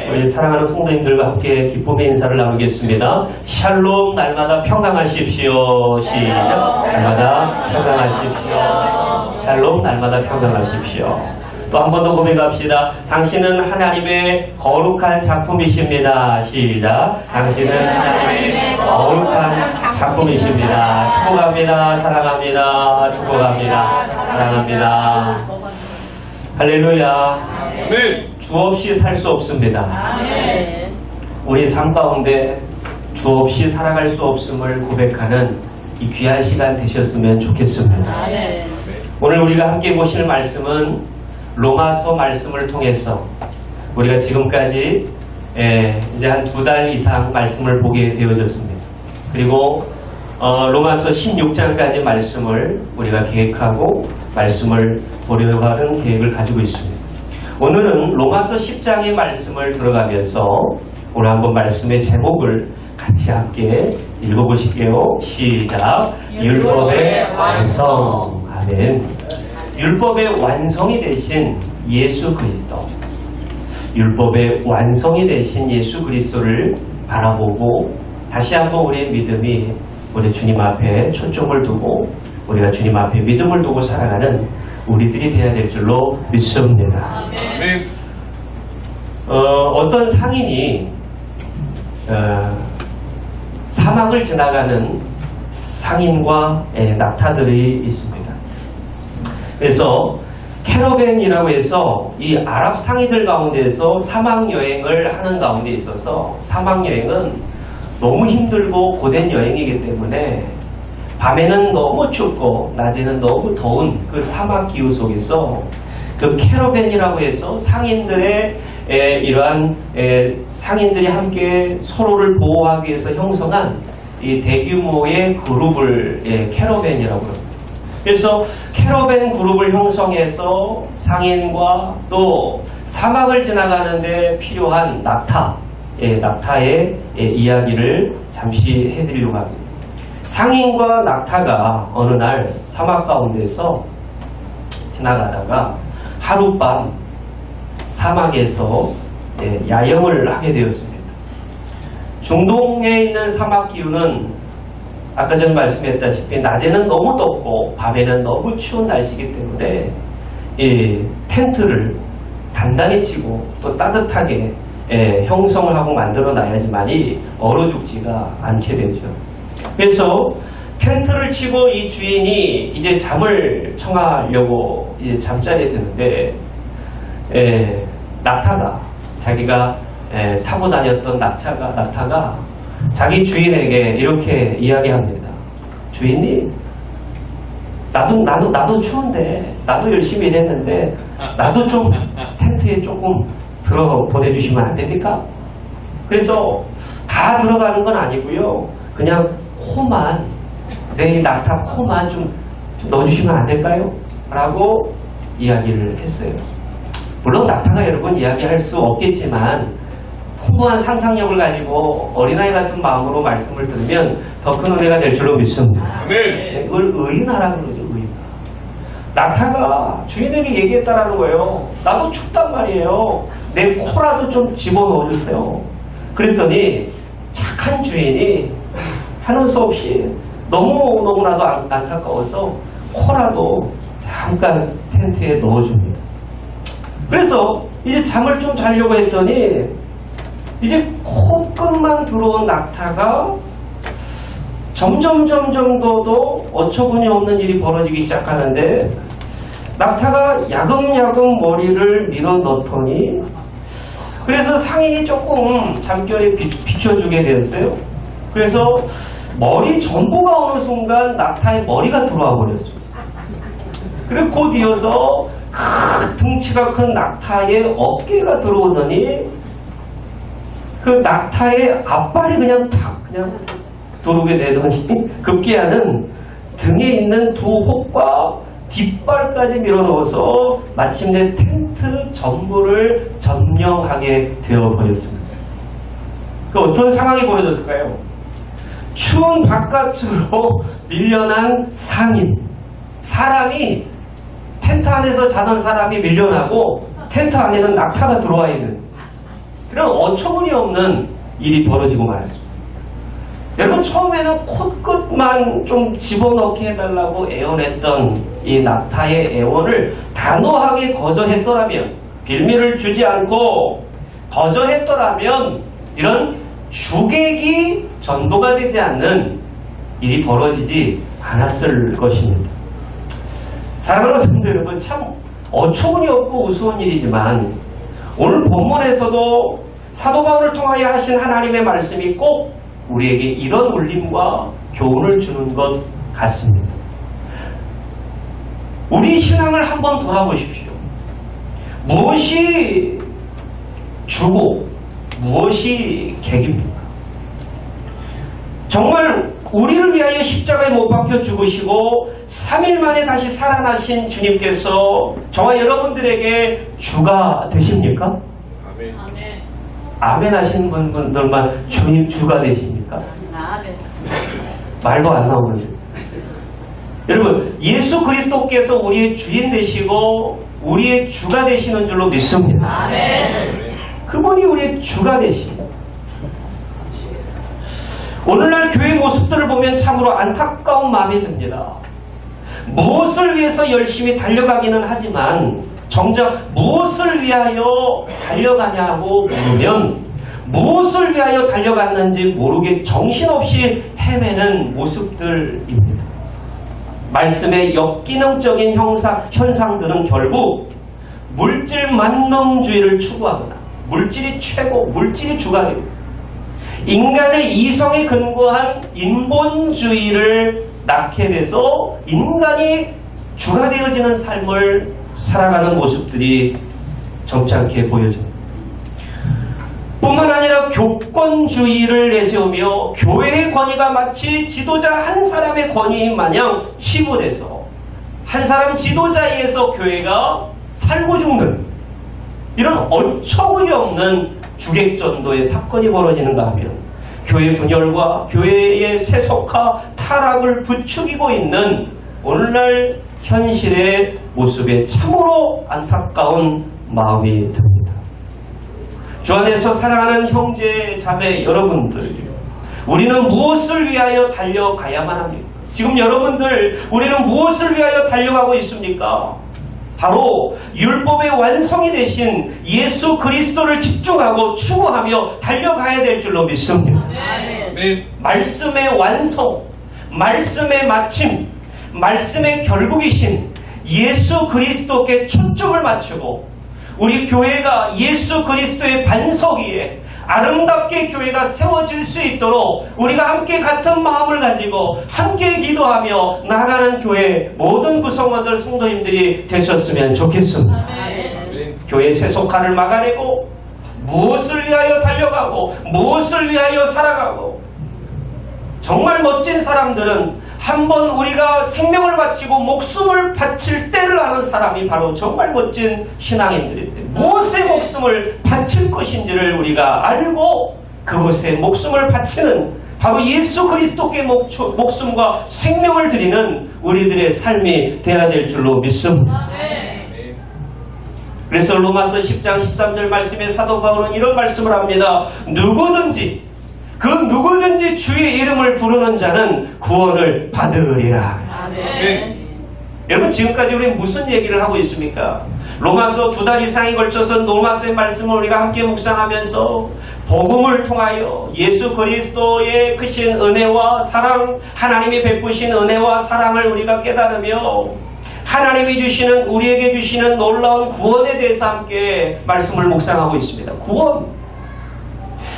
우리 사랑하는 성도님들과 함께 기쁨의 인사를 나누겠습니다. 샬롬, 날마다 평강하십시오. 시작. 날마다 평강하십시오. 샬롬, 날마다 평강하십시오. 또 한 번 더 고백합시다. 당신은 하나님의 거룩한 작품이십니다. 시작. 당신은 하나님의 거룩한 작품이십니다. 축복합니다. 사랑합니다. 축복합니다. 사랑합니다. 할렐루야. 주 없이 살 수 없습니다. 우리 삶 가운데 주 없이 살아갈 수 없음을 고백하는 이 귀한 시간 되셨으면 좋겠습니다. 오늘 우리가 함께 보실 말씀은 로마서 말씀을 통해서 우리가 지금까지 이제 한 2달 이상 말씀을 보게 되어졌습니다. 그리고 로마서 16장까지 말씀을 우리가 계획하고 말씀을 보려고 하는 계획을 가지고 있습니다. 오늘은 로마서 10장의 말씀을 들어가면서 오늘 한번 말씀의 제목을 같이 함께 읽어보실게요. 시작. 율법의 완성. 아멘. 율법의 완성이 되신 예수 그리스도. 율법의 완성이 되신 예수 그리스도를 바라보고 다시 한번 우리의 믿음이 우리 주님 앞에 초점을 두고 우리가 주님 앞에 믿음을 두고 살아가는 우리들이 되어야 될 줄로 믿습니다. 어떤 상인이 사막을 지나가는 상인과 낙타들이 있습니다. 그래서 캐러밴이라고 해서 이 아랍 상인들 가운데서 사막 여행을 하는 가운데 있어서 사막 여행은 너무 힘들고 고된 여행이기 때문에 밤에는 너무 춥고 낮에는 너무 더운 그 사막 기후 속에서 그 캐러밴이라고 해서 상인들의 이러한 상인들이 함께 서로를 보호하기 위해서 형성한 이 대규모의 그룹을 캐러밴이라고 합니다. 그래서 캐러밴 그룹을 형성해서 상인과 또 사막을 지나가는데 필요한 낙타의 이야기를 잠시 해드리려고 합니다. 상인과 낙타가 어느 날 사막 가운데서 지나가다가 하룻밤 사막에서 야영을 하게 되었습니다. 중동에 있는 사막 기후는 아까 전에 말씀했다시피 낮에는 너무 덥고 밤에는 너무 추운 날씨이기 때문에 이 텐트를 단단히 치고 또 따뜻하게 형성을 하고 만들어 놔야지만이 얼어 죽지가 않게 되죠. 그래서 텐트를 치고 이 주인이 이제 잠을 청하려고 이제 잠자리에 드는데 낙타가 자기가 타고 다녔던 낙타가 자기 주인에게 이렇게 이야기합니다. 주인님, 나도 추운데 나도 열심히 일했는데 나도 좀 텐트에 조금 들어 보내주시면 안 됩니까? 그래서 다 들어가는 건 아니고요. 그냥 코만, 내 낙타 코만 좀 넣어주시면 안 될까요? 라고 이야기를 했어요. 물론 낙타가 여러분 이야기할 수 없겠지만 풍부한 상상력을 가지고 어린아이 같은 마음으로 말씀을 들으면 더 큰 은혜가 될 줄로 믿습니다. 이걸 의인하라고 그러죠. 의인. 낙타가 주인에게 얘기했다라는 거예요. 나도 춥단 말이에요. 내 코라도 좀 집어넣어 주세요. 그랬더니 착한 주인이 하는 수 없이 너무나도 안타까워서 코라도 잠깐 텐트에 넣어줍니다. 그래서 이제 잠을 좀 자려고 했더니 이제 코끝만 들어온 낙타가 점점 더도 어처구니 없는 일이 벌어지기 시작하는데 낙타가 야금야금 머리를 밀어 넣더니 그래서 상인이 조금 잠결에 비켜주게 되었어요. 그래서 머리 전부가 어느 순간 낙타의 머리가 들어와 버렸습니다. 그리고 곧 이어서 등치가 큰 낙타의 어깨가 들어오더니 그 낙타의 앞발이 그냥 들어오게 되더니 급기야는 등에 있는 두 혹과 뒷발까지 밀어넣어서 마침내 텐트 전부를 점령하게 되어버렸습니다. 그 어떤 상황이 벌어졌을까요? 추운 바깥으로 밀려난 사람이 텐트 안에서 자던 사람이 밀려나고 텐트 안에는 낙타가 들어와 있는 이런 어처구니없는 일이 벌어지고 말았습니다. 여러분, 처음에는 콧끝만 좀 집어넣게 해달라고 애원했던 이 낙타의 애원을 단호하게 거절했더라면, 빌미를 주지 않고 거절했더라면 이런 주객이 전도가 되지 않는 일이 벌어지지 않았을 것입니다. 사랑하는 성도 여러분, 참 어처구니없고 우스운 일이지만 오늘 본문에서도 사도 바울을 통하여 하신 하나님의 말씀이 꼭 우리에게 이런 울림과 교훈을 주는 것 같습니다. 우리 신앙을 한번 돌아보십시오. 무엇이 주고 무엇이 객입니까? 정말 우리를 위하여 십자가에 못 박혀 죽으시고 3일 만에 다시 살아나신 주님께서 저와 여러분들에게 주가 되십니까? 아멘. 아멘 하시는 분들만 주님 주가 되십니까? 아멘. 말도 안 나오는데. 여러분, 예수 그리스도께서 우리의 주인 되시고 우리의 주가 되시는 줄로 믿습니다. 아멘. 그분이 우리의 주가 되십니다. 오늘날 교회 모습들을 보면 참으로 안타까운 마음이 듭니다. 무엇을 위해서 열심히 달려가기는 하지만 정작 무엇을 위하여 달려가냐고 물으면 무엇을 위하여 달려갔는지 모르게 정신없이 헤매는 모습들입니다. 말씀의 역기능적인 현상들은 결국 물질 만능주의를 추구하거나 물질이 최고, 물질이 주가 되고 인간의 이성에 근거한 인본주의를 낳게 돼서 인간이 주가 되어지는 삶을 살아가는 모습들이 점잖게 보여집니다. 뿐만 아니라 교권주의를 내세우며 교회의 권위가 마치 지도자 한 사람의 권위인 마냥 치부돼서 한 사람 지도자에 의해서 교회가 살고 죽는 이런 어처구니 없는 주객전도의 사건이 벌어지는가 하면 교회 분열과 교회의 세속화, 타락을 부추기고 있는 오늘날 현실의 모습에 참으로 안타까운 마음이 듭니다. 주 안에서 사랑하는 형제, 자매 여러분들, 우리는 무엇을 위하여 달려가야만 합니까? 지금 여러분들, 우리는 무엇을 위하여 달려가고 있습니까? 바로 율법의 완성이 되신 예수 그리스도를 집중하고 추구하며 달려가야 될 줄로 믿습니다. 아멘. 말씀의 완성, 말씀의 마침, 말씀의 결국이신 예수 그리스도께 초점을 맞추고 우리 교회가 예수 그리스도의 반석 위에 아름답게 교회가 세워질 수 있도록 우리가 함께 같은 마음을 가지고 함께 기도하며 나아가는 교회 모든 구성원들 성도님들이 되셨으면 좋겠습니다. 아멘. 교회 세속화를 막아내고 무엇을 위하여 달려가고 무엇을 위하여 살아가고 정말 멋진 사람들은 한번 우리가 생명을 바치고 목숨을 바칠 때를 아는 사람이 바로 정말 멋진 신앙인들인데 무엇에 목숨을 바칠 것인지를 우리가 알고 그것에 목숨을 바치는 바로 예수 그리스도께 목숨과 생명을 드리는 우리들의 삶이 되어야 될 줄로 믿습니다. 그래서 로마서 10장 13절 말씀에 사도 바울은 이런 말씀을 합니다. 누구든지 주의 이름을 부르는 자는 구원을 받으리라. 아멘. 여러분, 지금까지 우리 무슨 얘기를 하고 있습니까? 로마서 2달 이상에 걸쳐서 로마서의 말씀을 우리가 함께 묵상하면서 복음을 통하여 예수 그리스도의 크신 은혜와 사랑, 하나님이 베푸신 은혜와 사랑을 우리가 깨달으며 하나님이 주시는, 우리에게 주시는 놀라운 구원에 대해서 함께 말씀을 묵상하고 있습니다. 구원.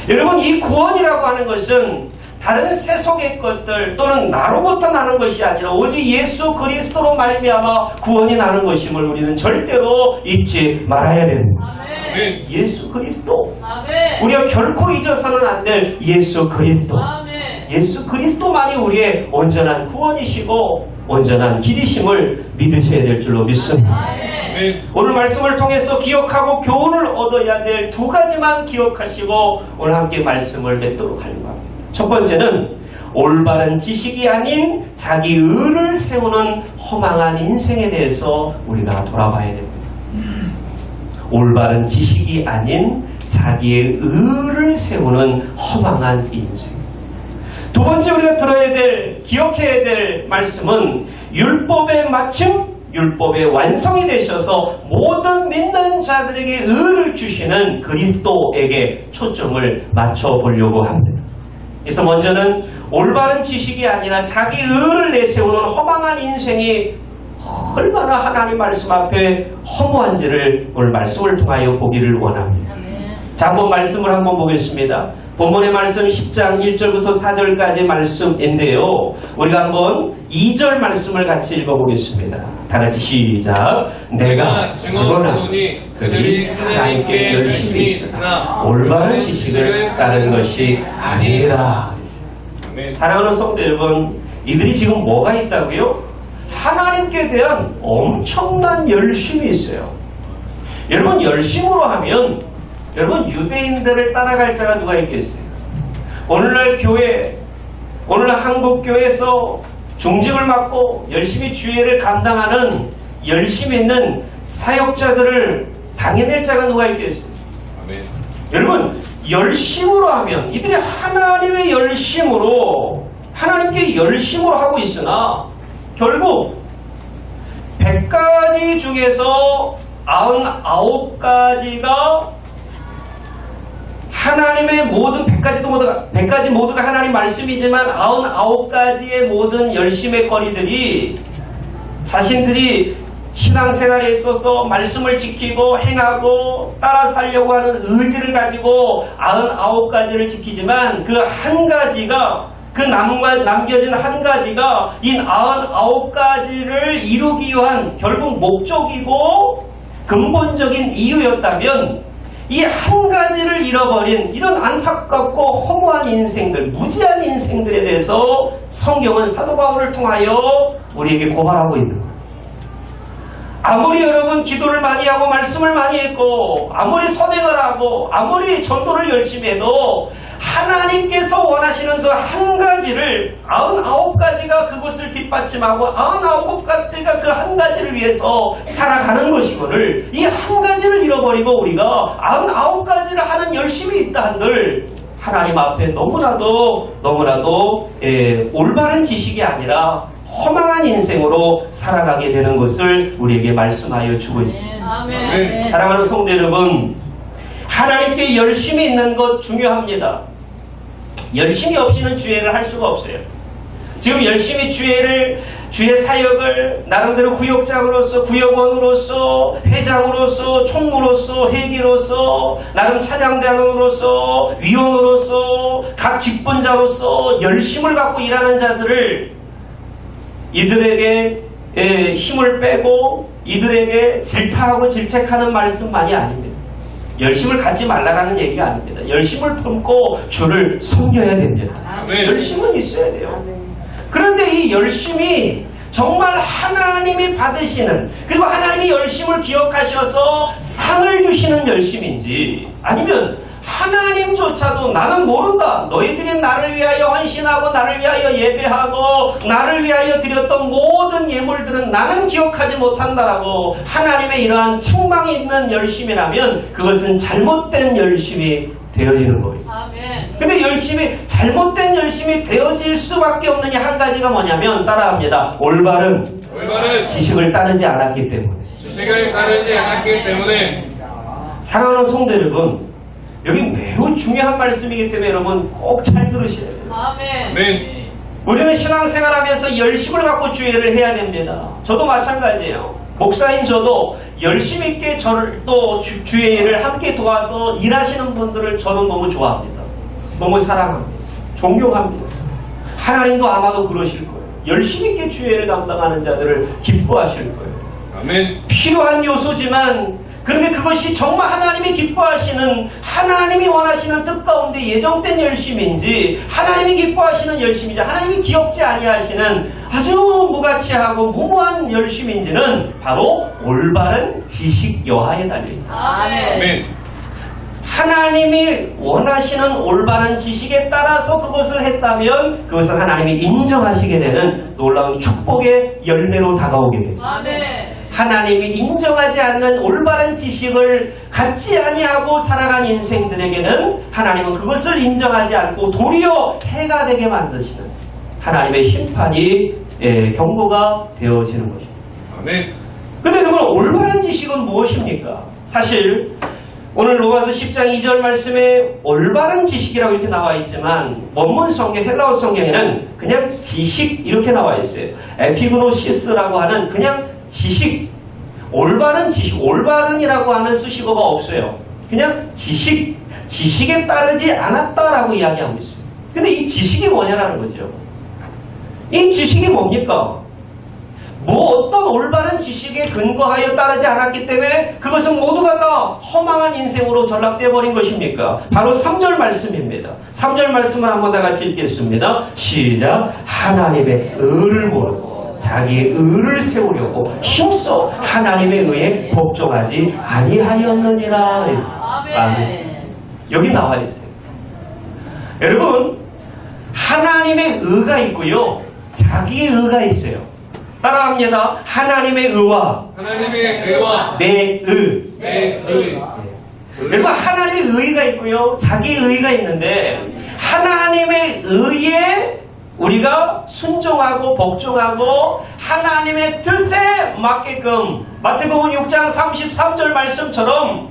여러분, 이 구원이라고 하는 것은 다른 세속의 것들 또는 나로부터 나는 것이 아니라 오직 예수 그리스도로 말미암아 구원이 나는 것임을 우리는 절대로 잊지 말아야 됩니다. 아멘. 예수 그리스도. 아멘. 우리가 결코 잊어서는 안 될 예수 그리스도. 아멘. 예수 그리스도만이 우리의 온전한 구원이시고 온전한 길이심을 믿으셔야 될 줄로 믿습니다. 아멘. 오늘 말씀을 통해서 기억하고 교훈을 얻어야 될 2가지만 기억하시고 오늘 함께 말씀을 맺도록 하려고 합니다. 첫 번째는 올바른 지식이 아닌 자기 의를 세우는 허망한 인생에 대해서 우리가 돌아봐야 됩니다. 올바른 지식이 아닌 자기의 의를 세우는 허망한 인생. 두 번째 우리가 들어야 될, 기억해야 될 말씀은 율법의 마침, 율법의 완성이 되셔서 모든 믿는 자들에게 의를 주시는 그리스도에게 초점을 맞춰보려고 합니다. 그래서 먼저는 올바른 지식이 아니라 자기 의를 내세우는 허망한 인생이 얼마나 하나님 말씀 앞에 허무한지를 오늘 말씀을 통하여 보기를 원합니다. 자, 한번 말씀을 한번 보겠습니다. 본문의 말씀 10장 1절부터 4절까지 말씀인데요. 우리가 한번 2절 말씀을 같이 읽어보겠습니다. 다 같이 시작. 내가 증언하노니 그들이 하나님께 열심히 있으나 올바른 지식을 따른 것이 아니라. 사랑하는 성도 여러분, 이들이 지금 뭐가 있다고요? 하나님께 대한 엄청난 열심이 있어요. 여러분, 열심으로 하면 여러분, 유대인들을 따라갈 자가 누가 있겠어요? 오늘날 교회, 오늘날 한국교회에서 중직을 맡고 열심히 주예를 감당하는 열심히 있는 사역자들을 당해낼 자가 누가 있겠어요? 아멘. 여러분, 열심으로 하면 이들이 하나님의 열심으로, 하나님께 열심으로 하고 있으나 결국 100가지 중에서 99가지가 하나님의 모든 100가지 모두가 하나님 말씀이지만 99가지의 모든 열심의 거리들이 자신들이 신앙생활에 있어서 말씀을 지키고 행하고 따라 살려고 하는 의지를 가지고 99가지를 지키지만 그 한 가지가, 그 남겨진 한 가지가 이 99가지를 이루기 위한 결국 목적이고 근본적인 이유였다면 이 한 가지를 잃어버린 이런 안타깝고 허무한 인생들, 무지한 인생들에 대해서 성경은 사도 바울을 통하여 우리에게 고발하고 있는 거예요. 아무리 여러분 기도를 많이 하고 말씀을 많이 읽고 아무리 선행을 하고 아무리 전도를 열심히 해도 하나님께서 원하시는 그 한 가지를 99가지가 그것을 뒷받침하고 99가지가 그 한 가지를 위해서 살아가는 것이거늘 이 한 가지를 잃어버리고 우리가 99가지를 하는 열심이 있다 한들 하나님 앞에 너무나도 올바른 지식이 아니라 허망한 인생으로 살아가게 되는 것을 우리에게 말씀하여 주고 있습니다. 아멘. 사랑하는 성도 여러분, 하나님께 열심히 있는 것 중요합니다. 열심히 없이는 주예를 할 수가 없어요. 지금 열심히 주의 사역을 나름대로 구역장으로서, 구역원으로서, 회장으로서, 총무로서, 회기로서, 나름 차장대원으로서, 위원으로서, 각 직분자로서 열심을 갖고 일하는 자들을 이들에게 힘을 빼고 이들에게 질타하고 질책하는 말씀만이 아닙니다. 열심을 갖지 말라라는 얘기가 아닙니다. 열심을 품고 주를 섬겨야 됩니다. 아멘. 열심은 있어야 돼요. 그런데 이 열심이 정말 하나님이 받으시는, 그리고 하나님이 열심을 기억하셔서 상을 주시는 열심인지, 아니면 하나님조차도 나는 모른다, 너희들이 나를 위하여 헌신하고 나를 위하여 예배하고 나를 위하여 드렸던 모든 예물들은 나는 기억하지 못한다라고 하나님의 이러한 책망이 있는 열심이라면 그것은 잘못된 열심이 되어지는 거예요. 근데 잘못된 열심이 되어질 수밖에 없는 이 한 가지가 뭐냐면, 따라합니다. 올바른 지식을 따르지 않았기 때문에. 사랑하는 성도 여러분, 여기 매우 중요한 말씀이기 때문에 여러분 꼭 잘 들으셔야 돼요. 아멘. 우리는 신앙생활하면서 열심을 갖고 주의를 해야 됩니다. 저도 마찬가지예요. 목사인 저도 열심 있게 저를 또 주의 일을 함께 도와서 일하시는 분들을 저는 너무 좋아합니다. 너무 사랑합니다. 존경합니다. 하나님도 아마도 그러실 거예요. 열심 있게 주의 일을 감당하는 자들을 기뻐하실 거예요. 아멘. 필요한 요소지만, 그런데 그것이 정말 하나님이 기뻐하시는, 하나님이 원하시는 뜻 가운데 예정된 열심인지, 하나님이 기뻐하시는 열심인지, 하나님이 기억지 아니하시는 아주 무가치하고 무모한 열심인지는 바로 올바른 지식 여하에 달려있다. 아멘. 하나님이 원하시는 올바른 지식에 따라서 그것을 했다면 그것은 하나님이 인정하시게 되는 놀라운 축복의 열매로 다가오게 되죠. 아멘. 하나님이 인정하지 않는 올바른 지식을 갖지 아니하고 살아간 인생들에게는 하나님은 그것을 인정하지 않고 도리어 해가 되게 만드시는 하나님의 심판이 경고가 되어지는 것입니다. 아멘. 근데 여러분, 올바른 지식은 무엇입니까? 사실 오늘 로마서 10장 2절 말씀에 올바른 지식이라고 이렇게 나와 있지만 원문 성경, 헬라어 성경에는 그냥 지식 이렇게 나와 있어요. 에피그노시스라고 하는 그냥 지식, 올바른 지식, 올바른이라고 하는 수식어가 없어요. 그냥 지식, 지식에 따르지 않았다라고 이야기하고 있어요. 근데 이 지식이 뭐냐라는 거죠. 이 지식이 뭡니까? 어떤 올바른 지식에 근거하여 따르지 않았기 때문에 그것은 모두가 다 허망한 인생으로 전락되어 버린 것입니까? 바로 3절 말씀입니다. 3절 말씀을 한번 다 같이 읽겠습니다. 시작. 하나님의 의를 모르고 자기의 의를 세우려고 힘써 하나님의 의에 복종하지 아니하였느니라. 아멘. 여기 나와 있어요. 여러분, 하나님의 의가 있고요, 자기의 의가 있어요. 따라합니다. 하나님의 의와 내 의. 여러분, 하나님의 의가 있고요, 자기의 의가 있는데 하나님의 의에 우리가 순종하고 복종하고 하나님의 뜻에 맞게끔 마태복음 6장 33절 말씀처럼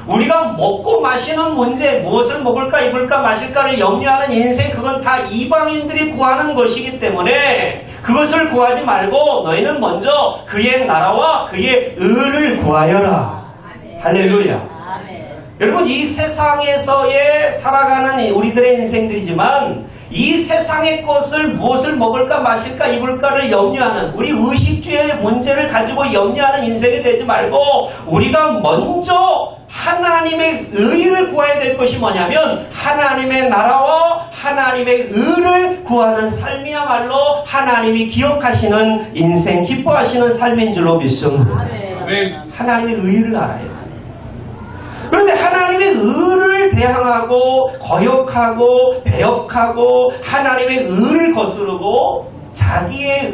우리가 먹고 마시는 문제, 무엇을 먹을까 입을까 마실까를 염려하는 인생, 그건 다 이방인들이 구하는 것이기 때문에 그것을 구하지 말고 너희는 먼저 그의 나라와 그의 의를 구하여라. 할렐루야. 여러분, 이 세상에서의 살아가는 우리들의 인생들이지만 이 세상의 것을 무엇을 먹을까 마실까 입을까를 염려하는 우리 의식주의 문제를 가지고 염려하는 인생이 되지 말고 우리가 먼저 하나님의 의를 구해야 될 것이 뭐냐면 하나님의 나라와 하나님의 의를 구하는 삶이야말로 하나님이 기억하시는 인생, 기뻐하시는 삶인 줄로 믿습니다. 하나님의 의를 알아야 돼요. 그런데 하나님의 의를 대항하고 거역하고 배역하고 하나님의 의를 거스르고 자기의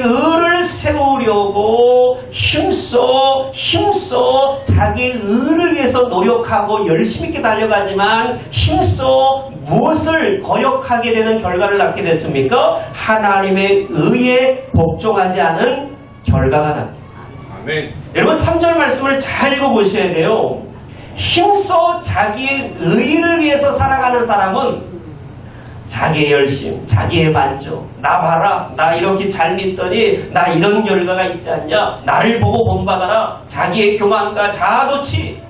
의를 세우려고 힘써 자기의 의를 위해서 노력하고 열심히 있게 달려가지만 힘써 무엇을 거역하게 되는 결과를 낳게 됐습니까? 하나님의 의에 복종하지 않은 결과가 납니다. 아멘. 여러분, 3절 말씀을 잘 읽어보셔야 돼요. 힘써 자기의 의를 위해서 살아가는 사람은 자기의 열심, 자기의 만족, 나 봐라, 나 이렇게 잘 믿더니 나 이런 결과가 있지 않냐, 나를 보고 본받아라, 자기의 교만과 자아도취,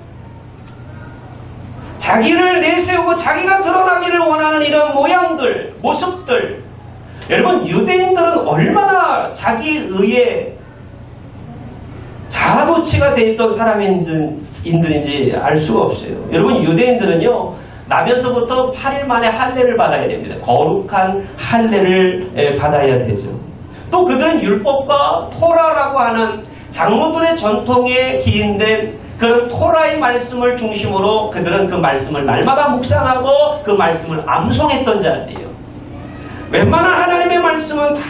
자기를 내세우고 자기가 드러나기를 원하는 이런 모양들, 모습들. 여러분, 유대인들은 얼마나 자기 의에 자아도취가 돼 있던 사람인지 알 수가 없어요. 여러분, 유대인들은요, 나면서부터 8일 만에 할례를 받아야 됩니다. 거룩한 할례를 받아야 되죠. 또 그들은 율법과 토라라고 하는 장로들의 전통에 기인된 그런 토라의 말씀을 중심으로 그들은 그 말씀을 날마다 묵상하고 그 말씀을 암송했던 자들이에요. 웬만한 하나님의 말씀은 다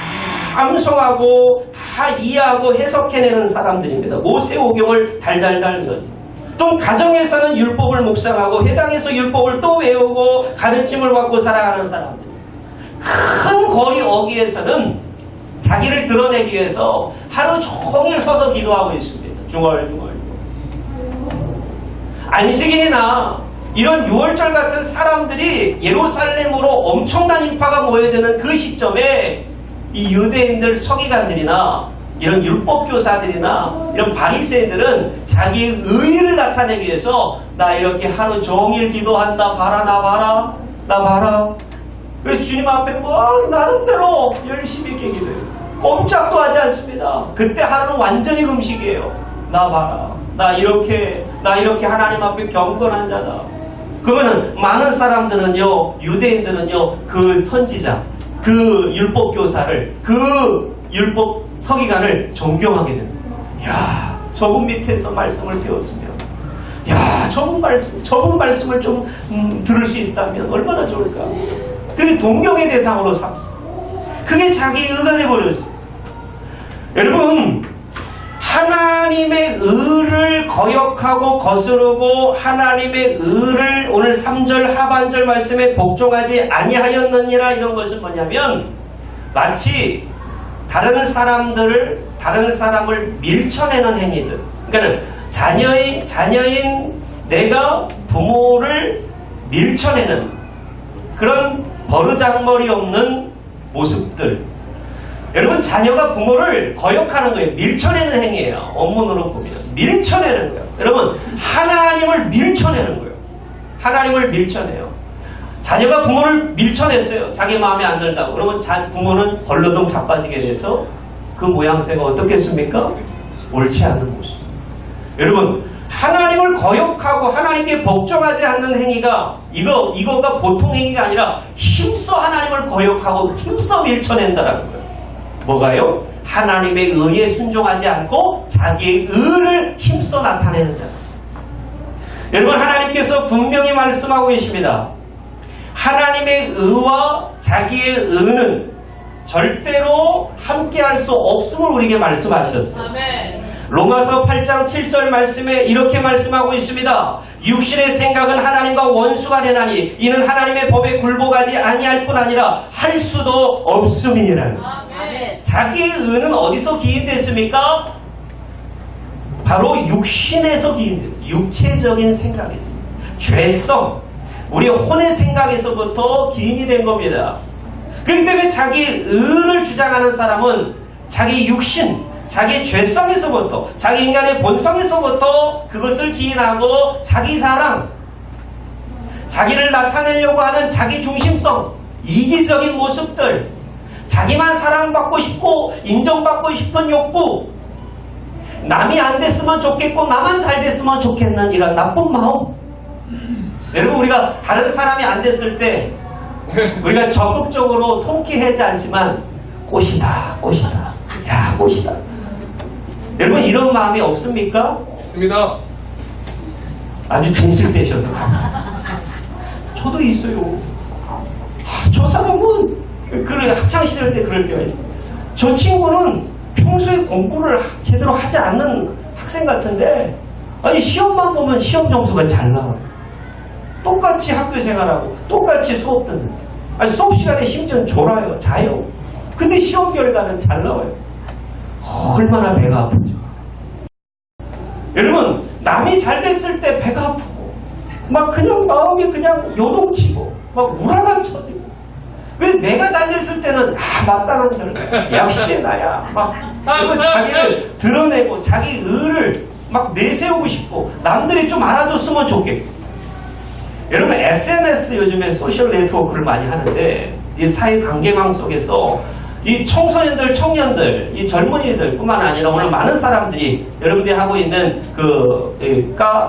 암송하고 다 이해하고 해석해내는 사람들입니다. 모세오경을 달달달 외웠습니다. 또 가정에서는 율법을 묵상하고 회당에서 율법을 또 외우고 가르침을 받고 살아가는 사람들. 큰 거리 어귀에서는 자기를 드러내기 위해서 하루 종일 서서 기도하고 있습니다. 중얼중얼. 안식일이나 이런 6월절 같은 사람들이 예루살렘으로 엄청난 인파가 모여드는 그 시점에 이 유대인들 서기관들이나 이런 율법교사들이나 이런 바리새인들은 자기의 의의를 나타내기 위해서 나 이렇게 하루 종일 기도한다, 봐라, 나 봐라, 나 봐라. 그래서 주님 앞에 나름대로 열심히 있게 기도해요. 꼼짝도 하지 않습니다. 그때 하루는 완전히 금식이에요. 나 봐라, 나 이렇게 하나님 앞에 경건한 자다. 그러면은 많은 사람들은요, 유대인들은요, 그 선지자, 그 율법교사를, 그 율법 서기관을 존경하게 됩니다. 야, 저분 밑에서 말씀을 배웠으면, 야, 저분 말씀을 좀 들을 수 있다면 얼마나 좋을까. 그게 동경의 대상으로 삼습니다. 그게 자기 의가 돼버렸어요. 여러분, 하나님의 의를 거역하고 거스르고 하나님의 의를 오늘 3절 하반절 말씀에 복종하지 아니하였느니라. 이런 것은 뭐냐면 마치 다른 사람을 밀쳐내는 행위들. 그러니까 자녀인 내가 부모를 밀쳐내는 그런 버르장머리 없는 모습들. 여러분, 자녀가 부모를 거역하는 거예요. 밀쳐내는 행위예요. 원문으로 보면 밀쳐내는 거예요. 여러분, 하나님을 밀쳐내는 거예요. 하나님을 밀쳐내요. 자녀가 부모를 밀쳐냈어요. 자기 마음에 안 든다고. 그러면 부모는 벌러덩 자빠지게 돼서 그 모양새가 어떻겠습니까? 옳지 않은 모습. 여러분, 하나님을 거역하고 하나님께 복종하지 않는 행위가 이거가 보통 행위가 아니라 힘써 하나님을 거역하고 힘써 밀쳐낸다라는 거예요. 뭐가요? 하나님의 의에 순종하지 않고 자기의 의를 힘써 나타내는 자. 여러분, 하나님께서 분명히 말씀하고 계십니다. 하나님의 의와 자기의 의는 절대로 함께할 수 없음을 우리에게 말씀하셨어요. 아멘. 로마서 8장 7절 말씀에 이렇게 말씀하고 있습니다. 육신의 생각은 하나님과 원수가 되나니 이는 하나님의 법에 굴복하지 아니할 뿐 아니라 할 수도 없음이니라. 아멘. 자기의 의는 어디서 기인됐습니까? 바로 육신에서 기인됐어요. 육체적인 생각에서. 죄성, 우리 혼의 생각에서부터 기인이 된 겁니다. 그렇기 때문에 자기 의를 주장하는 사람은 자기 육신, 자기 죄성에서부터, 자기 인간의 본성에서부터 그것을 기인하고 자기 자랑, 자기를 나타내려고 하는 자기 중심성, 이기적인 모습들, 자기만 사랑받고 싶고 인정받고 싶은 욕구, 남이 안 됐으면 좋겠고 나만 잘 됐으면 좋겠는 이런 나쁜 마음. 여러분, 우리가 다른 사람이 안 됐을 때 우리가 적극적으로 통쾌하지 않지만 꽃이다, 꽃이다, 야, 꽃이다. 여러분, 이런 마음이 없습니까? 있습니다. 아주 진실되셔서 감사합니다. 저도 있어요. 저 사람은 그래, 학창시절 때 그럴 때가 있어요. 저 친구는 평소에 공부를 제대로 하지 않는 학생 같은데 아니 시험만 보면 시험 점수가 잘 나와요. 똑같이 학교 생활하고 똑같이 수업 듣는, 아니 수업 시간에 심지어 졸아요, 자요. 근데 시험 결과는 잘 나와요. 얼마나 배가 아프죠. 여러분, 남이 잘 됐을 때 배가 아프고 막 그냥 마음이 그냥 요동치고 막 우라가 쳐지고, 왜 내가 잘 됐을 때는 마땅한 결과, 역시 나야 막 그리고 자기를 드러내고 자기 의를 막 내세우고 싶고 남들이 좀 알아줬으면 좋겠고. 여러분, SNS 요즘에 소셜 네트워크를 많이 하는데 이 사회관계망 속에서 이 청소년들, 청년들, 이 젊은이들 뿐만 아니라 오늘 많은 사람들이 여러분들이 하고 있는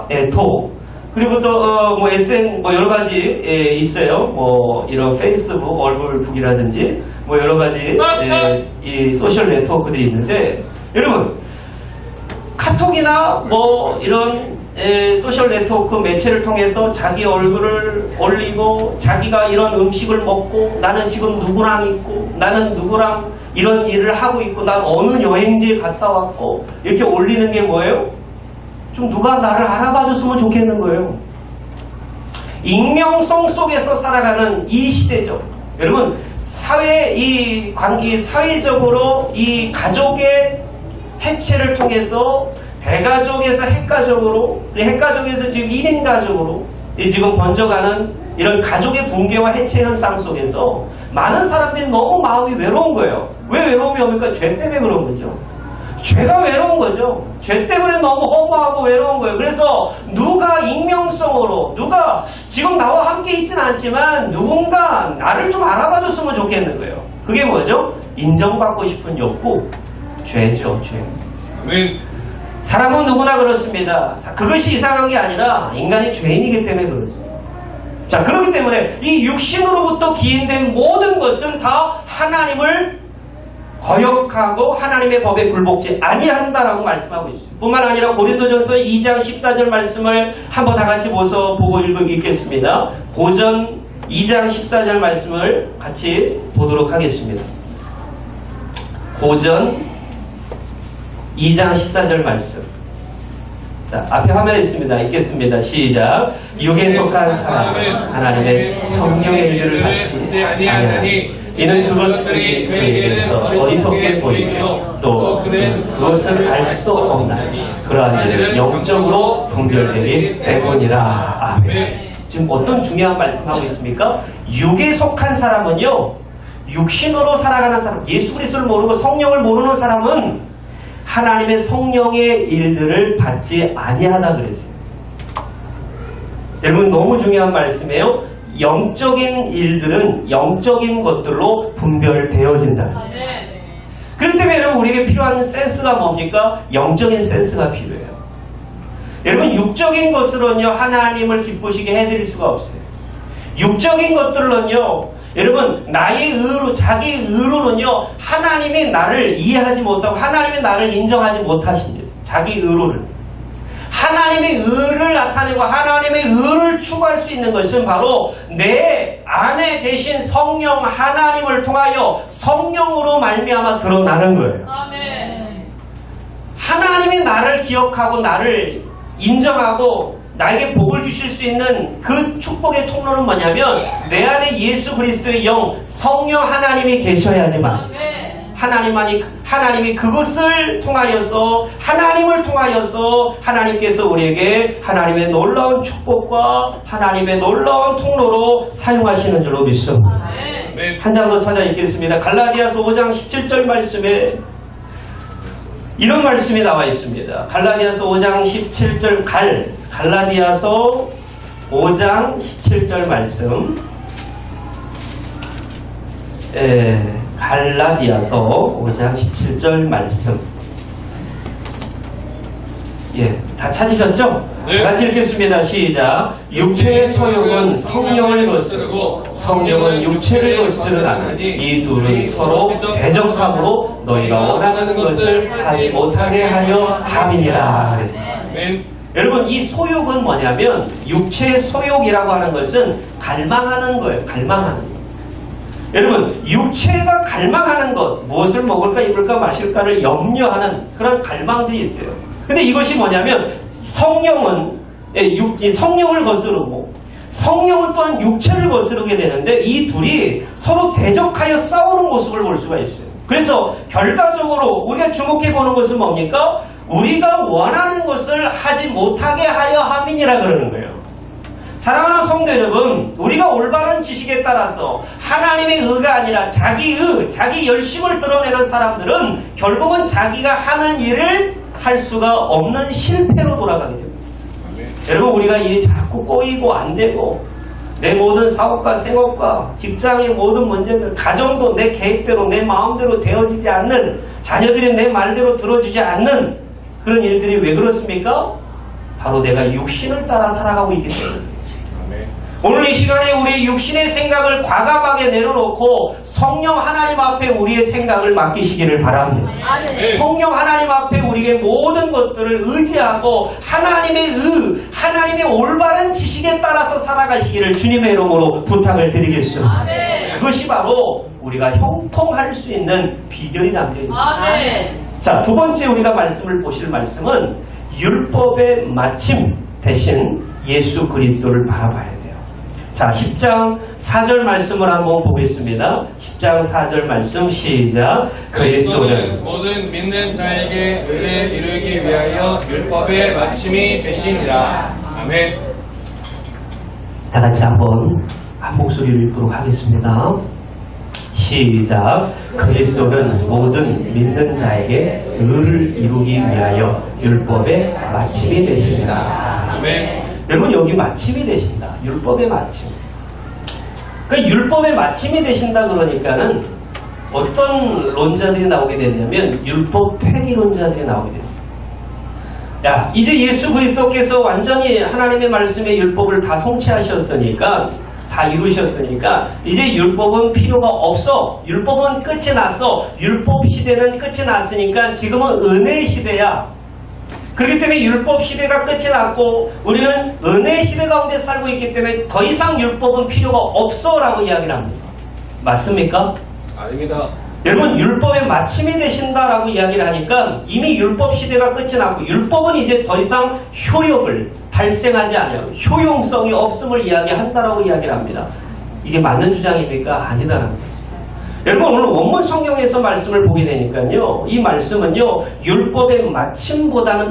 에토, 그리고 또 뭐 SN 뭐 여러 가지 있어요. 뭐 이런 페이스북 얼굴북이라든지 뭐 여러 가지 이 소셜 네트워크들이 있는데, 여러분 카톡이나 뭐 이런 소셜 네트워크 매체를 통해서 자기 얼굴을 올리고 자기가 이런 음식을 먹고 나는 지금 누구랑 있고 나는 누구랑 이런 일을 하고 있고 난 어느 여행지에 갔다 왔고 이렇게 올리는 게 뭐예요? 좀 누가 나를 알아봐 줬으면 좋겠는 거예요. 익명성 속에서 살아가는 이 시대죠. 여러분, 사회적으로 이 가족의 해체를 통해서 대가족에서 핵가족으로, 핵가족에서 지금 1인 가족으로 지금 번져가는 이런 가족의 붕괴와 해체 현상 속에서 많은 사람들이 너무 마음이 외로운 거예요. 왜 외로움이 옵니까? 죄 때문에 그런 거죠. 죄가 외로운 거죠. 죄 때문에 너무 허무하고 외로운 거예요. 그래서 누가 익명성으로, 누가 지금 나와 함께 있지는 않지만 누군가 나를 좀 알아봐 줬으면 좋겠는 거예요. 그게 뭐죠? 인정받고 싶은 욕구. 죄죠, 죄. 아멘. 사람은 누구나 그렇습니다. 그것이 이상한 게 아니라 인간이 죄인이기 때문에 그렇습니다. 자, 그렇기 때문에 이 육신으로부터 기인된 모든 것은 다 하나님을 거역하고 하나님의 법에 굴복지 아니한다라고 말씀하고 있습니다. 뿐만 아니라 고린도전서 2장 14절 말씀을 한번 다 같이 보고 읽겠습니다. 고전 2장 14절 말씀을 같이 보도록 하겠습니다. 고전 2장 14절 말씀. 자, 앞에 화면에 있습니다. 읽겠습니다. 시작. 육에 속한 사람은 하나님의 성령의 일들을 받지 아니하니 이는 그것들이 그에게서 어리석게 보이며 또 그는 그것을 알 수도 없나니 그러한 일을 영적으로 분별되기 때문이라. 아멘. 지금 어떤 중요한 말씀하고 있습니까? 육에 속한 사람은요, 육신으로 살아가는 사람, 예수 그리스도를 모르고 성령을 모르는 사람은 하나님의 성령의 일들을 받지 아니하다 그랬어요. 여러분 너무 중요한 말씀이에요. 영적인 일들은 영적인 것들로 분별되어진다. 그렇기 때문에 여러분 우리에게 필요한 센스가 뭡니까? 영적인 센스가 필요해요. 여러분 육적인 것으로는요 하나님을 기쁘시게 해드릴 수가 없어요. 육적인 것들로는요 여러분 나의 의로 자기 의로는요 하나님이 나를 이해하지 못하고 하나님이 나를 인정하지 못하십니다. 자기 의로는 하나님의 의를 나타내고 하나님의 의를 추구할 수 있는 것은 바로 내 안에 계신 성령 하나님을 통하여 성령으로 말미암아 드러나는 거예요. 아멘. 하나님이 나를 기억하고 나를 인정하고 나에게 복을 주실 수 있는 그 축복의 통로는 뭐냐면 내 안에 예수 그리스도의 영 성령 하나님이 계셔야지만 하나님이 그것을 통하여서 하나님을 통하여서 하나님께서 우리에게 하나님의 놀라운 축복과 하나님의 놀라운 통로로 사용하시는 줄로 믿습니다. 한 장 더 찾아 읽겠습니다. 갈라디아서 5장 17절 말씀에 이런 말씀이 나와 있습니다. 갈라디아서 5장 17절 갈라디아서 5장 17절 말씀. 갈라디아서 5장 17절 말씀. 다 찾으셨죠? 네. 같이 읽겠습니다. 시작. 육체의 소욕은 성령을 거스르고 성령은 육체를 거스르나니 이 둘은 서로 대적함으로 너희가 원하는 것을 하지 못하게 하려 함이니라 그랬어요. 여러분 이 소욕은 뭐냐면 육체의 소욕이라고 하는 것은 갈망하는 거예요. 갈망하는 거. 여러분 육체가 갈망하는 것 무엇을 먹을까 입을까 마실까를 염려하는 그런 갈망들이 있어요. 근데 이것이 뭐냐면 성령은 성령을 거스르고 성령은 또한 육체를 거스르게 되는데 이 둘이 서로 대적하여 싸우는 모습을 볼 수가 있어요. 그래서 결과적으로 우리가 주목해 보는 것은 뭡니까? 우리가 원하는 것을 하지 못하게 하려 함이니라 그러는 거예요. 사랑하는 성도 여러분, 우리가 올바른 지식에 따라서 하나님의 의가 아니라 자기 의, 자기 열심을 드러내는 사람들은 결국은 자기가 하는 일을 할 수가 없는 실패로 돌아가게 됩니다. 여러분 우리가 일이 자꾸 꼬이고 안 되고 내 모든 사업과 생업과 직장의 모든 문제들, 가정도 내 계획대로 내 마음대로 되어지지 않는, 자녀들이 내 말대로 들어주지 않는 그런 일들이 왜 그렇습니까? 바로 내가 육신을 따라 살아가고 있기 때문에. 오늘 이 시간에 우리의 육신의 생각을 과감하게 내려놓고 성령 하나님 앞에 우리의 생각을 맡기시기를 바랍니다. 성령 하나님 앞에 우리의 모든 것들을 의지하고 하나님의 하나님의 올바른 지식에 따라서 살아가시기를 주님의 이름으로 부탁을 드리겠습니다. 그것이 바로 우리가 형통할 수 있는 비결이 담겨있습니다. 자, 두 번째 우리가 말씀을 보실 말씀은 율법의 마침 대신 예수 그리스도를 바라봐야 돼요. 자, 10장 4절 말씀을 한번 보겠습니다. 10장 4절 말씀 시작. 그리스도는 모든 믿는 자에게 의를 이루기 위하여 율법의 마침이 되시니라. 아멘. 다 같이 한번 한 목소리를 읽도록 하겠습니다. 시작. 그리스도는 모든 믿는 자에게 의를 이루기 위하여 율법의 마침이 되시니라. 아멘. 여러분 여기 마침이 되신다. 율법의 마침. 그 율법의 마침이 되신다 그러니까는 어떤 론자들이 나오게 됐냐면 율법 폐기론자들이 나오게 됐어요. 야, 이제 예수 그리스도께서 완전히 하나님의 말씀의 율법을 다 성취하셨으니까 다 이루셨으니까 이제 율법은 필요가 없어. 율법은 끝이 났어. 율법 시대는 끝이 났으니까 지금은 은혜의 시대야. 그렇기 때문에 율법 시대가 끝이 났고 우리는 은혜 시대 가운데 살고 있기 때문에 더 이상 율법은 필요가 없어 라고 이야기를 합니다. 맞습니까? 아닙니다. 여러분, 율법의 마침이 되신다라고 이야기를 하니까 이미 율법 시대가 끝이 났고 율법은 이제 더 이상 효력을 발생하지 않아요. 효용성이 없음을 이야기한다라고 이야기를 합니다. 이게 맞는 주장입니까? 아니다라는 거죠. 여러분, 오늘 원문 성경에서 말씀을 보게 되니까요, 이 말씀은요, 율법의 마침보다는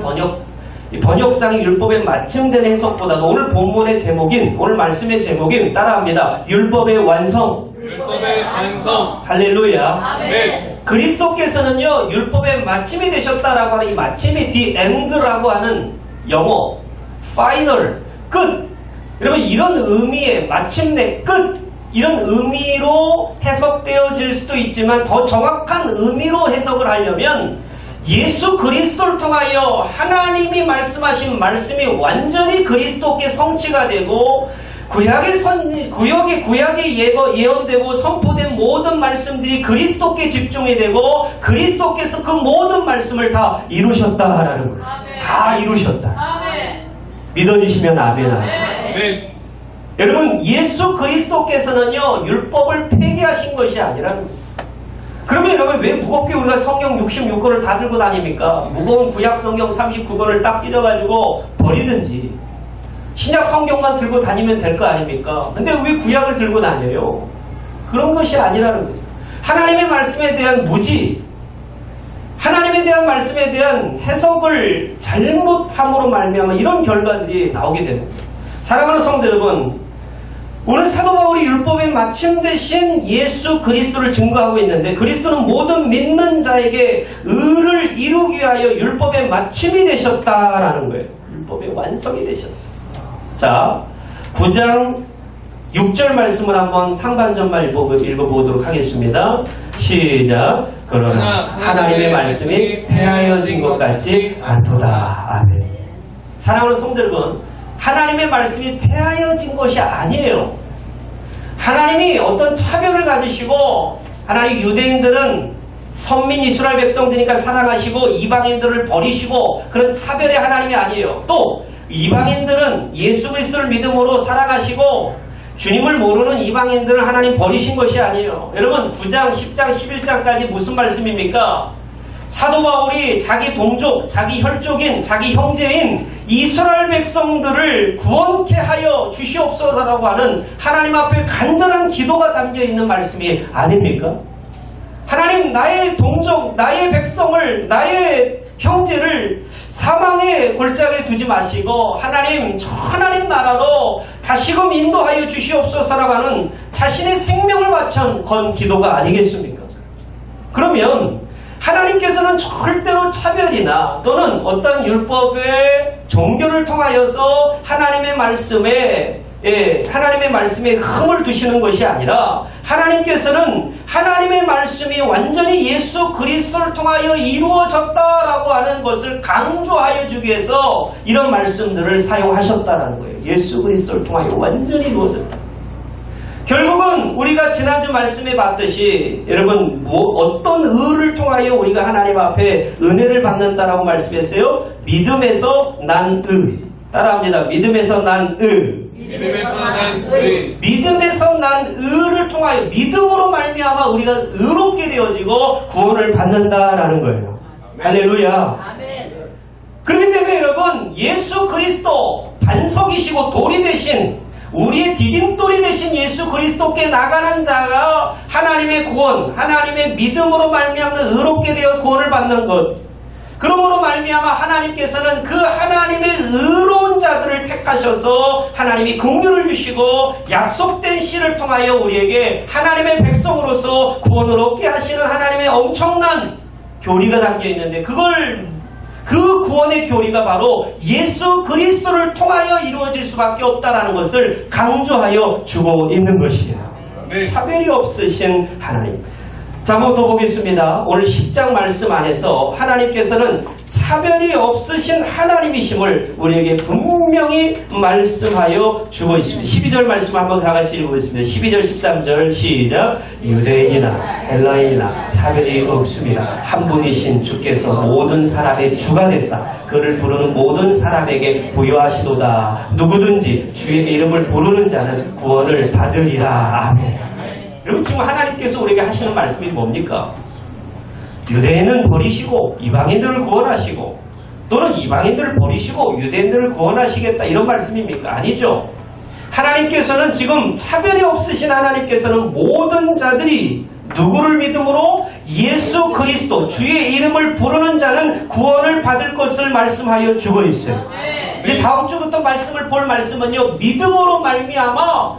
번역상의 율법의 마침된 해석보다도 오늘 본문의 제목인, 오늘 말씀의 제목인, 따라합니다. 율법의 완성. 율법의 완성. 할렐루야. 아멘. 그리스도께서는요, 율법의 마침이 되셨다라고 하는 이 마침이 the end라고 하는 영어, final, 끝. 여러분, 이런 의미의 마침내, 끝. 이런 의미로 해석되어질 수도 있지만 더 정확한 의미로 해석을 하려면 예수 그리스도를 통하여 하나님이 말씀하신 말씀이 완전히 그리스도께 성취가 되고 구약에 예언되고 선포된 모든 말씀들이 그리스도께 집중이 되고 그리스도께서 그 모든 말씀을 다 이루셨다라는 거예요. 아멘. 다 이루셨다. 아멘. 믿어주시면 아멘 하세요. 아멘. 여러분, 예수 그리스도께서는요, 율법을 폐기하신 것이 아니라는 거예요. 그러면 여러분, 왜 무겁게 우리가 성경 66권을 다 들고 다닙니까? 무거운 구약 성경 39권을 딱 찢어가지고 버리든지 신약 성경만 들고 다니면 될 거 아닙니까? 근데 왜 구약을 들고 다녀요? 그런 것이 아니라는 거죠. 하나님의 말씀에 대한 무지, 하나님에 대한 말씀에 대한 해석을 잘못함으로 말미암아 이런 결과들이 나오게 되는 거예요. 사랑하는 성도 여러분, 오늘 사도 바울이 율법의 마침 되신 예수 그리스도를 증거하고 있는데 그리스도는 모든 믿는 자에게 의를 이루기 위하여 율법의 마침이 되셨다라는 거예요. 율법의 완성이 되셨다. 자, 9장 6절 말씀을 한번 상반절만 읽어보도록 하겠습니다. 시작. 그러나 하나님의 말씀이 폐하여진 것 같지 않도다. 아멘. 사랑하는 성도 여러분, 하나님의 말씀이 폐하여진 것이 아니에요. 하나님이 어떤 차별을 가지시고 하나님 유대인들은 선민 이스라엘 백성들이니까 사랑하시고 이방인들을 버리시고 그런 차별의 하나님이 아니에요. 또 이방인들은 예수 그리스도를 믿음으로 사랑하시고 주님을 모르는 이방인들을 하나님 버리신 것이 아니에요. 여러분 9장, 10장, 11장까지 무슨 말씀입니까? 사도 바울이 자기 동족, 자기 혈족인, 자기 형제인 이스라엘 백성들을 구원케 하여 주시옵소서라고 하는 하나님 앞에 간절한 기도가 담겨있는 말씀이 아닙니까? 하나님, 나의 동족, 나의 백성을, 나의 형제를 사망의 골짜기에 두지 마시고 하나님, 저 하나님 나라로 다시금 인도하여 주시옵소서라고 하는 자신의 생명을 바친 건 기도가 아니겠습니까? 그러면 하나님께서는 절대로 차별이나 또는 어떤 율법의 종교를 통하여서 하나님의 말씀에 흠을 두시는 것이 아니라 하나님께서는 하나님의 말씀이 완전히 예수 그리스도를 통하여 이루어졌다라고 하는 것을 강조하여 주기 위해서 이런 말씀들을 사용하셨다라는 거예요. 예수 그리스도를 통하여 완전히 이루어졌다. 결국은 우리가 지난주 말씀에 봤듯이 여러분 어떤 의를 통하여 우리가 하나님 앞에 은혜를 받는다라고 말씀했어요? 믿음에서 난 의. 따라합니다. 믿음에서 난 의. 믿음에서 난 의. 믿음에서 난 의를 통하여 믿음으로 말미암아 우리가 의롭게 되어지고 구원을 받는다라는 거예요. 할렐루야. 아멘. 그렇기 때문에 여러분 예수 그리스도 반석이시고 돌이 되신 우리의 디딤돌이 되신 예수 그리스도께 나가는 자가 하나님의 구원, 하나님의 믿음으로 말미암아 의롭게 되어 구원을 받는 것. 그러므로 말미암아 하나님께서는 그 하나님의 의로운 자들을 택하셔서 하나님이 긍휼을 주시고 약속된 씨를 통하여 우리에게 하나님의 백성으로서 구원을 얻게 하시는 하나님의 엄청난 교리가 담겨 있는데 그 구원의 교리가 바로 예수 그리스도를 통하여 이루어질 수밖에 없다라는 것을 강조하여 주고 있는 것이에요. 네. 차별이 없으신 하나님. 자, 한번 더 보겠습니다. 오늘 10장 말씀 안에서 하나님께서는 차별이 없으신 하나님이심을 우리에게 분명히 말씀하여 주고 있습니다. 12절 말씀 한번 다 같이 읽어보겠습니다. 12절 13절 시작. 유대인이나 헬라인이나 차별이 없습니다. 한 분이신 주께서 모든 사람의 주가 되사 그를 부르는 모든 사람에게 부여하시도다. 누구든지 주의 이름을 부르는 자는 구원을 받으리라. 아멘. 여러분 지금 하나님께서 우리에게 하시는 말씀이 뭡니까? 유대인은 버리시고 이방인들을 구원하시고 또는 이방인들을 버리시고 유대인들을 구원하시겠다 이런 말씀입니까? 아니죠. 하나님께서는 지금 차별이 없으신 하나님께서는 모든 자들이 누구를 믿음으로 예수 그리스도 주의 이름을 부르는 자는 구원을 받을 것을 말씀하여 주고 있어요. 이제 다음 주부터 말씀을 볼 말씀은요. 믿음으로 말미암아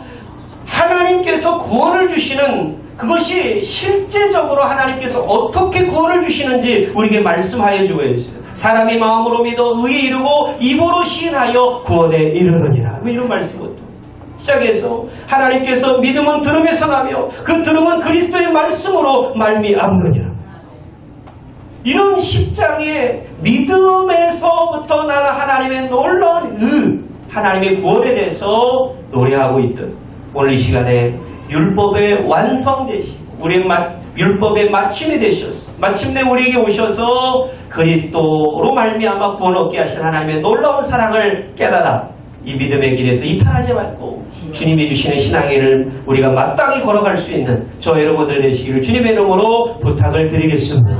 하나님께서 구원을 주시는 그것이 실제적으로 하나님께서 어떻게 구원을 주시는지 우리에게 말씀하여 주고 있어요. 사람이 마음으로 믿어 의에 이르고 입으로 시인하여 구원에 이르느니라. 이런 말씀부터 시작해서 하나님께서 믿음은 들음에서 나며 그 들음은 그리스도의 말씀으로 말미암느니라. 이런 10장의 믿음에서부터 나는 하나님의 놀라운 하나님의 구원에 대해서 노래하고 있던 오늘 이 시간에 율법의 완성되신 우리의 율법의 마침이 되셨어. 마침내 우리에게 오셔서 그리스도로 말미암아 구원 얻게 하신 하나님의 놀라운 사랑을 깨달아 이 믿음의 길에서 이탈하지 말고 주님이 주시는 신앙의 길을 우리가 마땅히 걸어갈 수 있는 저 여러분들 되시기를 주님의 이름으로 부탁을 드리겠습니다.